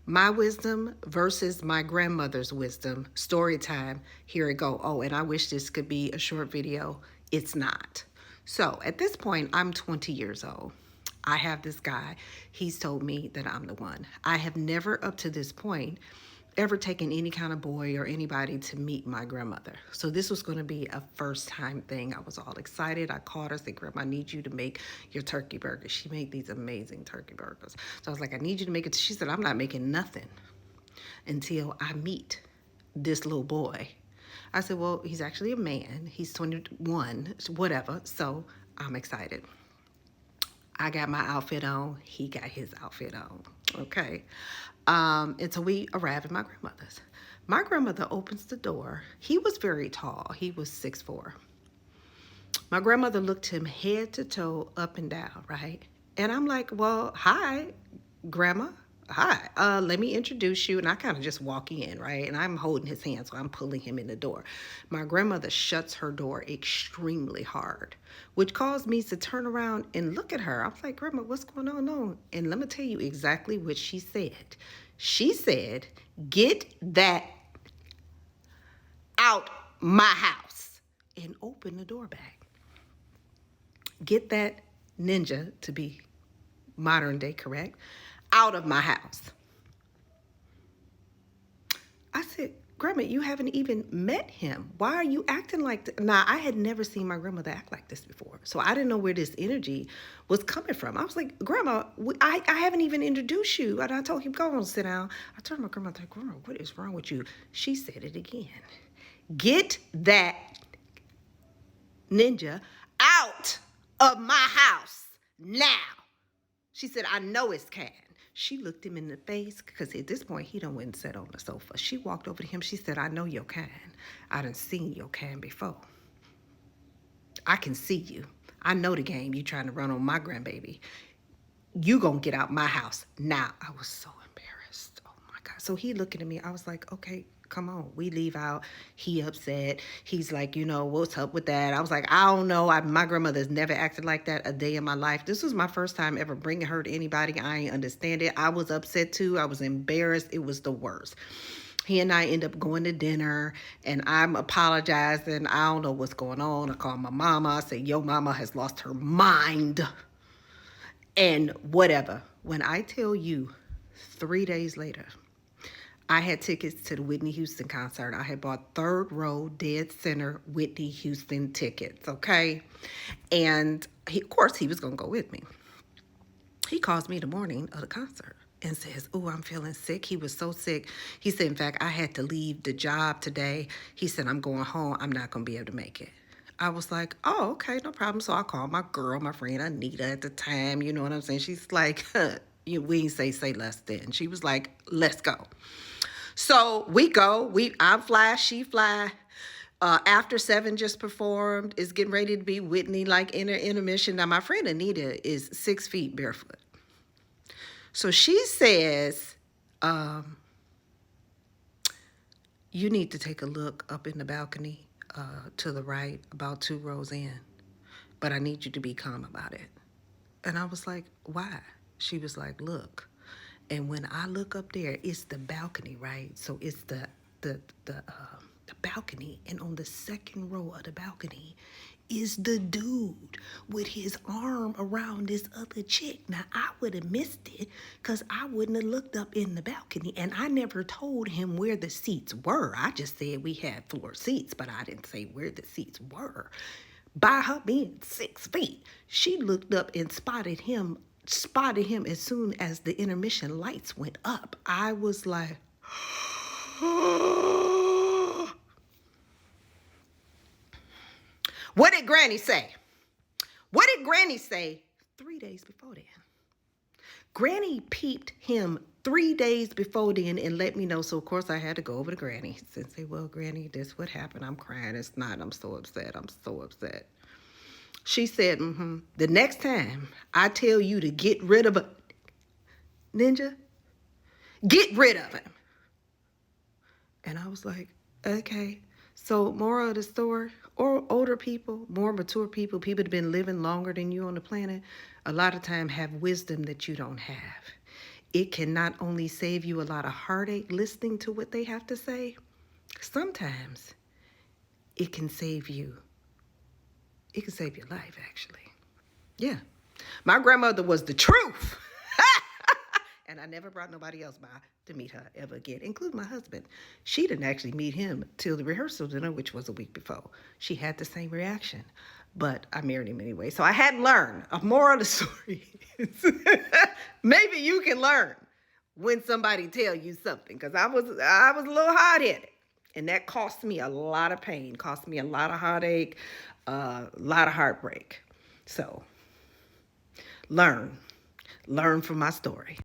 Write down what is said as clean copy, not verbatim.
My wisdom versus my grandmother's wisdom. Story time. Here it go. Oh, and I wish this could be a short video. It's not. So at this point, I'm 20 years old. I have this guy. He's told me that I'm the one. I have never, up to this point, ever taken any kind of boy or anybody to meet my grandmother. So this was going to be a first time thing. I was all excited. I called her, said, Grandma, I need you to make your turkey burgers. She made these amazing turkey burgers. So I was like, I need you to make it. She said, I'm not making nothing until I meet this little boy. I said, well, he's actually a man. He's 21, whatever. So I'm excited. I got my outfit on. He got his outfit on. Okay. And so we arrive at my grandmother's. My grandmother opens the door. He was very tall. He was 6'4". My grandmother looked him head to toe, up and down, right? And I'm like, well, hi, Grandma. Hi, let me introduce you. And I kind of just walk in, right? And I'm holding his hand, so I'm pulling him in the door. My grandmother shuts her door extremely hard, which caused me to turn around and look at her. I was like, Grandma, what's going on? And let me tell you exactly what she said. She said, get that out my house, and open the door back. Get that ninja, to be modern day correct, out of my house. I said, Grandma, you haven't even met him. Why are you acting like this? Now, I had never seen my grandmother act like this before. So I didn't know where this energy was coming from. I was like, Grandma, I haven't even introduced you. And I told him, go on, sit down. I turned to my grandma, I said, Grandma, what is wrong with you? She said it again. Get that ninja out of my house now. She said, I know it's Can. She looked him in the face because at this point, he done went and sat on the sofa. She walked over to him. She said, I know your Can. I done seen your Can before. I can see you. I know the game you trying to run on my grandbaby. You gonna get out my house now. I was so embarrassed. Oh my God. So he looking at me. I was like, okay, come on. We leave out. He upset. He's like, what's up with that? I was like, I don't know. My grandmother's never acted like that a day in my life. This was my first time ever bringing her to anybody. I ain't understand it. I was upset too. I was embarrassed. It was the worst. He and I end up going to dinner, and I'm apologizing. I don't know what's going on. I called my mama. I said, yo, mama has lost her mind. And whatever. When I tell you 3 days later, I had tickets to the Whitney Houston concert. I had bought third row, dead center Whitney Houston tickets, okay? And of course, he was going to go with me. He calls me the morning of the concert and says, oh, I'm feeling sick. He was so sick. He said, in fact, I had to leave the job today. He said, I'm going home. I'm not going to be able to make it. I was like, oh, okay, no problem. So I called my girl, my friend Anita at the time. You know what I'm saying? She's like, we ain't say less than. She was like, let's go. So we go. I fly, she fly. After Seven just performed, is getting ready to be Whitney, like in her intermission. Now, my friend Anita is 6 feet barefoot. So she says, you need to take a look up in the balcony to the right, about 2 rows in. But I need you to be calm about it. And I was like, why? She was like, look. And when I look up there, it's the balcony, right? So it's the balcony. And on the second row of the balcony is the dude with his arm around this other chick. Now, I would have missed it because I wouldn't have looked up in the balcony. And I never told him where the seats were. I just said we had floor seats, but I didn't say where the seats were. By her being 6 feet, she looked up and spotted him as soon as the intermission lights went up. I was like, what did Granny say? What did Granny say 3 days before then? Granny peeped him 3 days before then and let me know. So, of course, I had to go over to Granny and say, well, Granny, this what happened. I'm crying. It's not. I'm so upset. I'm so upset. She said, the next time I tell you to get rid of a ninja, get rid of him. And I was like, okay. So moral of the story, or older people, more mature people that have been living longer than you on the planet, a lot of time have wisdom that you don't have. it can not only save you a lot of heartache listening to what they have to say, sometimes it can save you. It can save your life, actually. Yeah. My grandmother was the truth. And I never brought nobody else by to meet her ever again, including my husband. She didn't actually meet him till the rehearsal dinner, which was a week before. She had the same reaction, but I married him anyway. So I had learned. A moral of the story is maybe you can learn when somebody tell you something, because I was a little hard-headed, and that cost me a lot of pain, cost me a lot of heartache, a lot of heartbreak. So learn from my story.